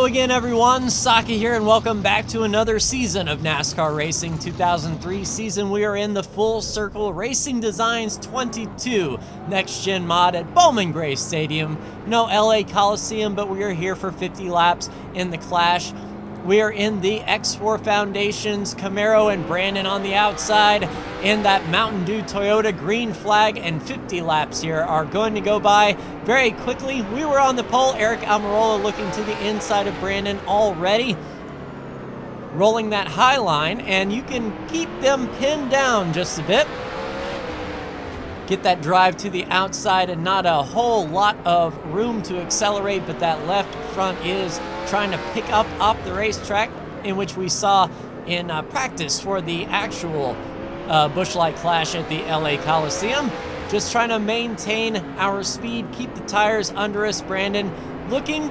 again, everyone. Saki here, and welcome back to another season of NASCAR Racing 2003 season. We are in the Full Circle Racing Designs 22 Next Gen mod at Bowman Gray Stadium. No LA Coliseum, but we are here for 50 laps in the Clash. We are in the X4 Foundations, Camaro and Brandon on the outside, in that Mountain Dew Toyota green flag, and 50 laps here are going to go by very quickly. We were on the pole, Eric Almirola looking to the inside of Brandon already, rolling that high line, and you can keep them pinned down just a bit. Get that drive to the outside and not a whole lot of room to accelerate, but that left front is trying to pick up off the racetrack, in which we saw in practice for the actual Busch Light Clash at the LA Coliseum. Just trying to maintain our speed, keep the tires under us. Brandon looking,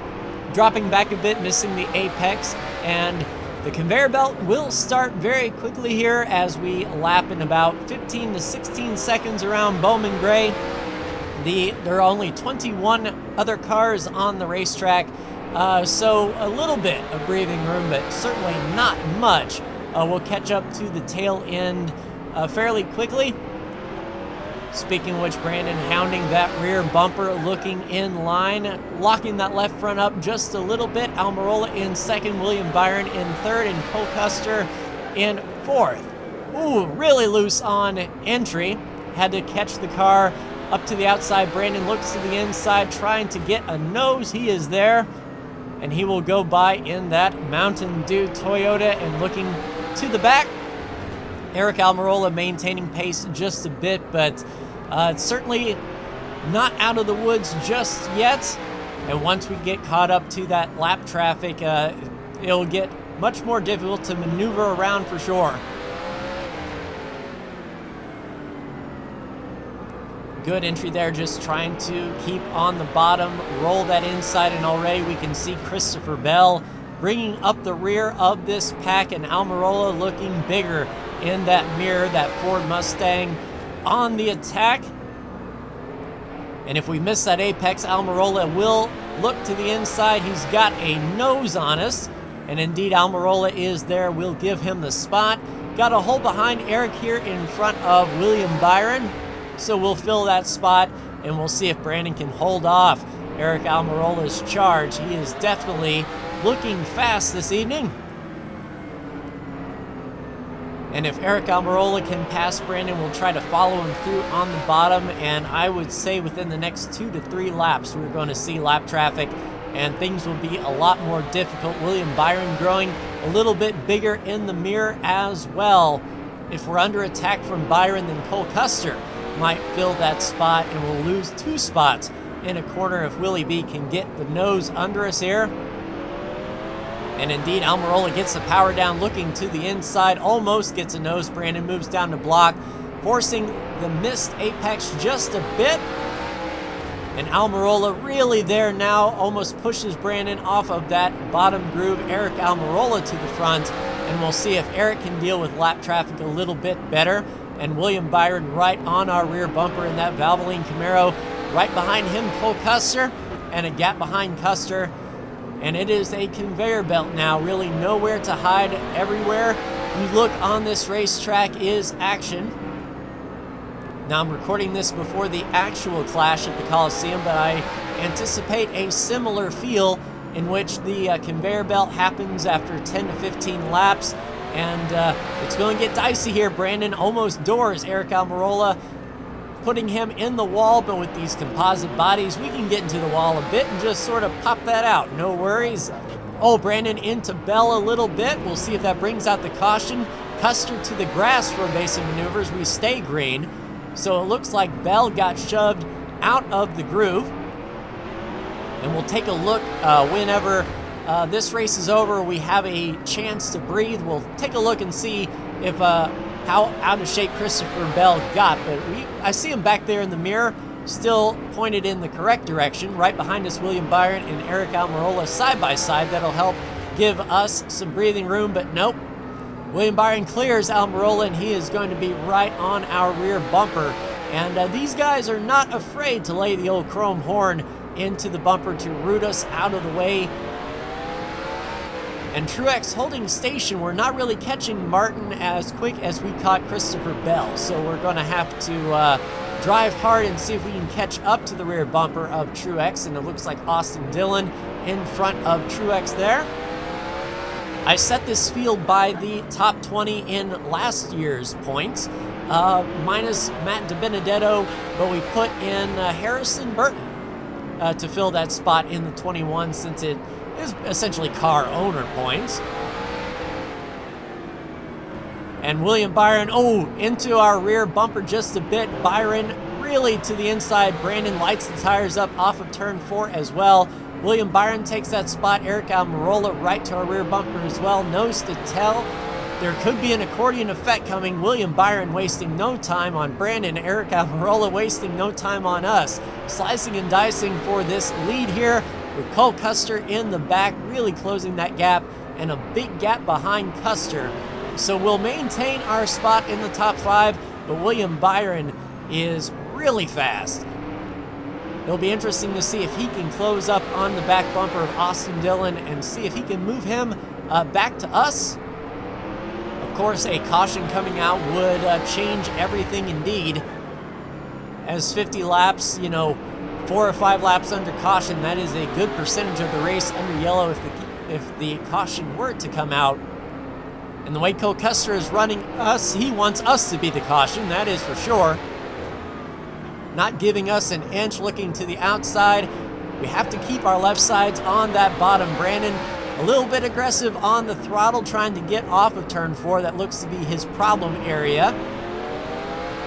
dropping back a bit, missing the apex, and the conveyor belt will start very quickly here as we lap in about 15 to 16 seconds around Bowman Gray. There are only 21 other cars on the racetrack, so a little bit of breathing room, but certainly not much. We'll catch up to the tail end fairly quickly. Speaking of which, Brandon hounding that rear bumper, looking in line, locking that left front up just a little bit. Almirola in second, William Byron in third, and Cole Custer in fourth. Ooh, really loose on entry. Had to catch the car up to the outside. Brandon looks to the inside, trying to get a nose. He is there, and he will go by in that Mountain Dew Toyota. And looking to the back, Eric Almirola maintaining pace just a bit, but it's certainly not out of the woods just yet. And once we get caught up to that lap traffic, it'll get much more difficult to maneuver around for sure. Good entry there, just trying to keep on the bottom, roll that inside, and already we can see Christopher Bell bringing up the rear of this pack, and Almirola looking bigger in that mirror, that Ford Mustang on the attack. And if we miss that apex, Almirola will look to the inside. He's got a nose on us, and indeed Almirola is there. We'll give him the spot. Got a hole behind Eric here in front of William Byron, so we'll fill that spot, and we'll see if Brandon can hold off Eric Almirola's charge. He is definitely looking fast this evening. And if Eric Almirola can pass Brandon, we'll try to follow him through on the bottom. And I would say within the next 2 to 3 laps, we're going to see lap traffic, and things will be a lot more difficult. William Byron growing a little bit bigger in the mirror as well. If we're under attack from Byron, then Cole Custer might fill that spot, and we'll lose 2 spots in a corner if Willie B can get the nose under us here. And indeed, Almirola gets the power down, looking to the inside, almost gets a nose. Brandon moves down to block, forcing the missed apex just a bit. And Almirola really there now, almost pushes Brandon off of that bottom groove. Eric Almirola to the front, and we'll see if Eric can deal with lap traffic a little bit better. And William Byron right on our rear bumper in that Valvoline Camaro. Right behind him, Cole Custer, and a gap behind Custer. And it is a conveyor belt now, really nowhere to hide. Everywhere you look on this racetrack is action. Now, I'm recording this before the actual clash at the Coliseum, but I anticipate a similar feel in which the conveyor belt happens after 10 to 15 laps. And it's going to get dicey here. Brandon almost doors Eric Almirola, putting him in the wall, but with these composite bodies, we can get into the wall a bit and just sort of pop that out. No worries. Oh, Brandon into Bell a little bit. We'll see if that brings out the caution. Custer to the grass for evasive maneuvers. We stay green. So it looks like Bell got shoved out of the groove. And we'll take a look whenever this race is over, we have a chance to breathe. We'll take a look and see if how out of shape Christopher Bell got, but I see him back there in the mirror, still pointed in the correct direction. Right behind us, William Byron and Eric Almirola side by side. That'll help give us some breathing room, but nope. William Byron clears Almirola, and he is going to be right on our rear bumper. And these guys are not afraid to lay the old chrome horn into the bumper to root us out of the way. And Truex holding station. We're not really catching Martin as quick as we caught Christopher Bell, so we're going to have to drive hard and see if we can catch up to the rear bumper of Truex, and it looks like Austin Dillon in front of Truex there. I set this field by the top 20 in last year's points, minus Matt DiBenedetto, but we put in Harrison Burton to fill that spot in the 21, since it is essentially car owner points. And William Byron, into our rear bumper just a bit. Byron really to the inside. Brandon lights the tires up off of turn 4 as well. William Byron takes that spot. Eric Almirola right to our rear bumper as well. Nose to tail. There could be an accordion effect coming. William Byron wasting no time on Brandon. Eric Almirola wasting no time on us. Slicing and dicing for this lead here, with Cole Custer in the back, really closing that gap, and a big gap behind Custer. So we'll maintain our spot in the top 5, but William Byron is really fast. It'll be interesting to see if he can close up on the back bumper of Austin Dillon and see if he can move him back to us. Of course, a caution coming out would change everything indeed. As 50 laps, 4 or 5 laps under caution, that is a good percentage of the race under yellow if the caution were to come out. And the way Cole Custer is running us, he wants us to be the caution, that is for sure. Not giving us an inch, looking to the outside. We have to keep our left sides on that bottom. Brandon, a little bit aggressive on the throttle, trying to get off of turn 4. That looks to be his problem area.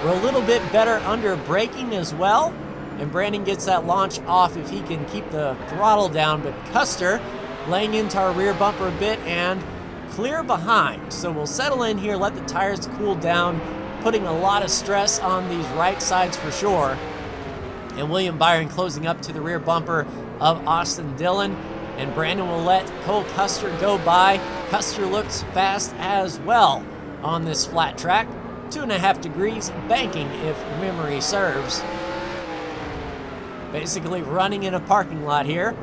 We're a little bit better under braking as well. And Brandon gets that launch off if he can keep the throttle down. But Custer laying into our rear bumper a bit and clear behind. So we'll settle in here, let the tires cool down, putting a lot of stress on these right sides for sure. And William Byron closing up to the rear bumper of Austin Dillon. And Brandon will let Cole Custer go by. Custer looks fast as well on this flat track. 2.5 degrees, banking if memory serves. Basically running in a parking lot here.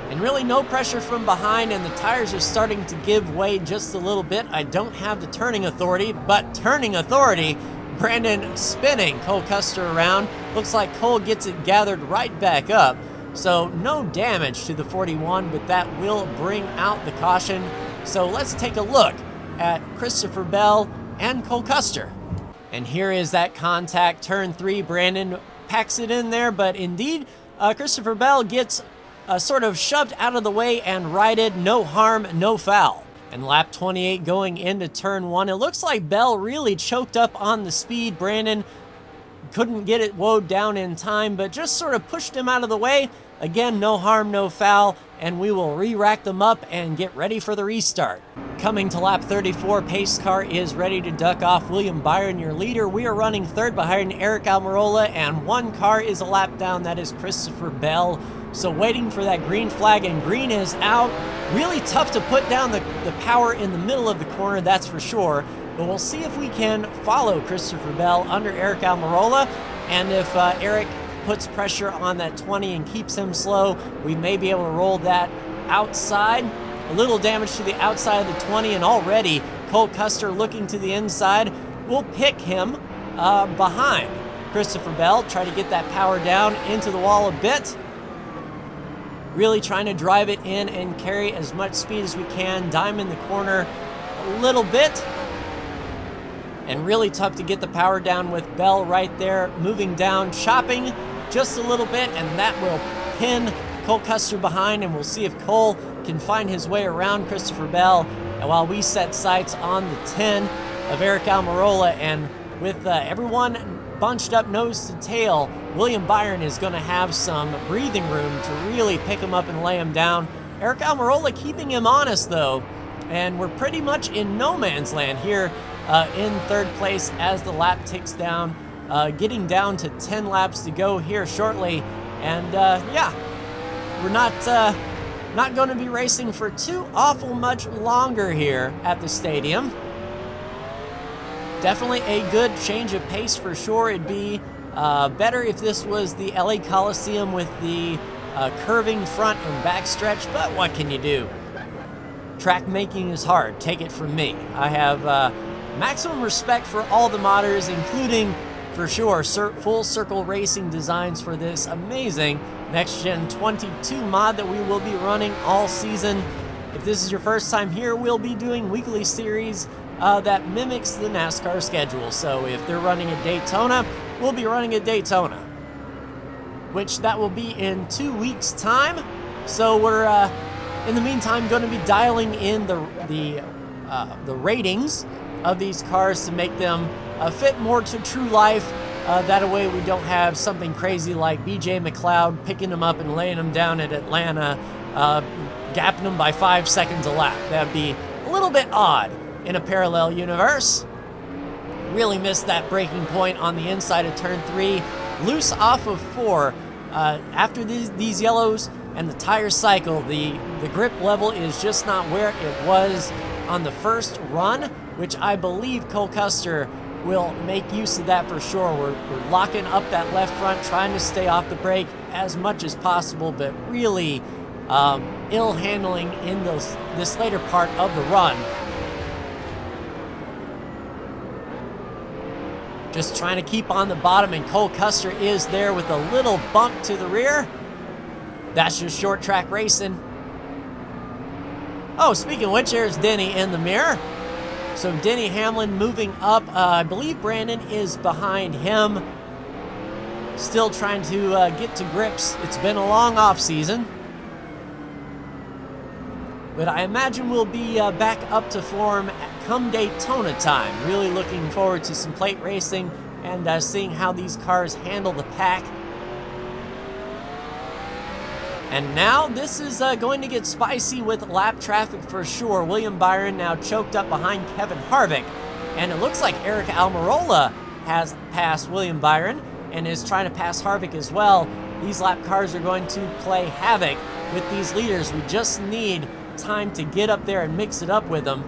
And really no pressure from behind, and the tires are starting to give way just a little bit. I don't have the turning authority, but turning authority. Brandon spinning Cole Custer around. Looks like Cole gets it gathered right back up. So no damage to the 41, but that will bring out the caution. So let's take a look at Christopher Bell and Cole Custer. And here is that contact, turn 3. Brandon packs it in there, but indeed, Christopher Bell gets sort of shoved out of the way and righted. No harm, no foul. And lap 28 going into turn 1. It looks like Bell really choked up on the speed. Brandon couldn't get it woed down in time, but just sort of pushed him out of the way. Again, no harm, no foul, and we will re-rack them up and get ready for the restart. Coming to lap 34, pace car is ready to duck off. William Byron, your leader. We are running third behind Eric Almirola, and one car is a lap down. That is Christopher Bell. So waiting for that green flag, and green is out. Really tough to put down the power in the middle of the corner, that's for sure. But we'll see if we can follow Christopher Bell under Eric Almirola, and if Eric puts pressure on that 20 and keeps him slow, we may be able to roll that outside. A little damage to the outside of the 20, and already Cole Custer looking to the inside. We'll pick him behind Christopher Bell, try to get that power down into the wall a bit. Really trying to drive it in and carry as much speed as we can. Dime in the corner a little bit. And really tough to get the power down with Bell right there. Moving down, chopping just a little bit, and that will pin Cole Custer behind, and we'll see if Cole can find his way around Christopher Bell. And while we set sights on the 10 of Eric Almirola, and with everyone bunched up nose to tail, William Byron is going to have some breathing room to really pick him up and lay him down. Eric Almirola keeping him honest though, and we're pretty much in no man's land here in third place as the lap ticks down, getting down to 10 laps to go here shortly. And yeah, we're not going to be racing for too awful much longer here at the stadium. Definitely a good change of pace for sure. It'd be better if this was the LA Coliseum with the curving front and back stretch, but what can you do? Track making is hard, take it from me. I have maximum respect for all the modders, including, for sure, full circle racing designs for this amazing Next Gen 22 mod that we will be running all season. If this is your first time here, we'll be doing weekly series that mimics the NASCAR schedule. So if they're running at Daytona, we'll be running at Daytona, which that will be in 2 weeks' time. So we're, in the meantime, going to be dialing in the ratings of these cars to make them fit more to true life. That way we don't have something crazy like BJ MacLeod picking them up and laying them down at Atlanta, gapping them by 5 seconds a lap. That'd be a little bit odd in a parallel universe. Really missed that braking point on the inside of turn 3. Loose off of 4. After these yellows and the tire cycle, the grip level is just not where it was on the first run, which I believe Cole Custer will make use of that for sure. We're locking up that left front, trying to stay off the brake as much as possible, but really ill handling in this later part of the run. Just trying to keep on the bottom, and Cole Custer is there with a little bump to the rear. That's just short track racing. Oh, speaking of which, there's Denny in the mirror. So Denny Hamlin moving up. I believe Brandon is behind him. Still trying to get to grips. It's been a long off season, but I imagine we'll be back up to form come Daytona time. Really looking forward to some plate racing and seeing how these cars handle the pack. And now this is going to get spicy with lap traffic for sure. William Byron now choked up behind Kevin Harvick, and it looks like Eric Almirola has passed William Byron and is trying to pass Harvick as well. These lap cars are going to play havoc with these leaders. We just need time to get up there and mix it up with them,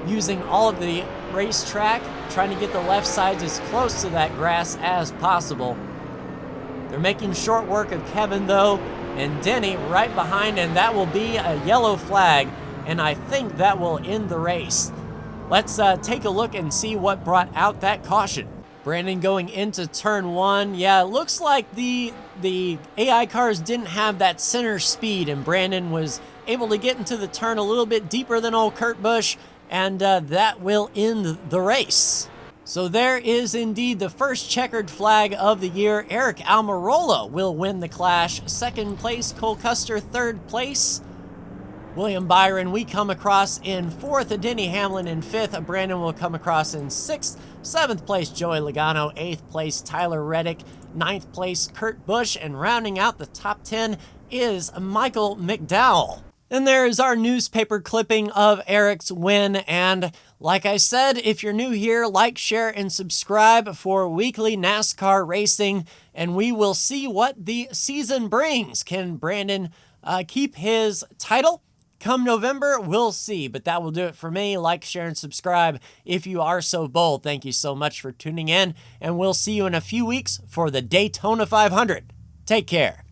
using all of the racetrack, trying to get the left sides as close to that grass as possible. They're making short work of Kevin though, and Denny right behind, and that will be a yellow flag, and I think that will end the race. Let's take a look and see what brought out that caution. Brandon going into turn 1. Yeah, it looks like the AI cars didn't have that center speed, and Brandon was able to get into the turn a little bit deeper than old Kurt Busch, and that will end the race. So there is indeed the first checkered flag of the year. Eric Almirola will win the clash. Second place, Cole Custer. Third place, William Byron. We come across in 4th, Denny Hamlin in 5th. Brandon will come across in 6th. 7th place, Joey Logano. 8th place, Tyler Reddick. 9th place, Kurt Busch. And rounding out the top 10 is Michael McDowell. And there is our newspaper clipping of Eric's win. And like I said, if you're new here, like, share, and subscribe for weekly NASCAR racing, and we will see what the season brings. Can Brandon keep his title come November? We'll see, but that will do it for me. Like, share, and subscribe if you are so bold. Thank you so much for tuning in, and we'll see you in a few weeks for the Daytona 500. Take care.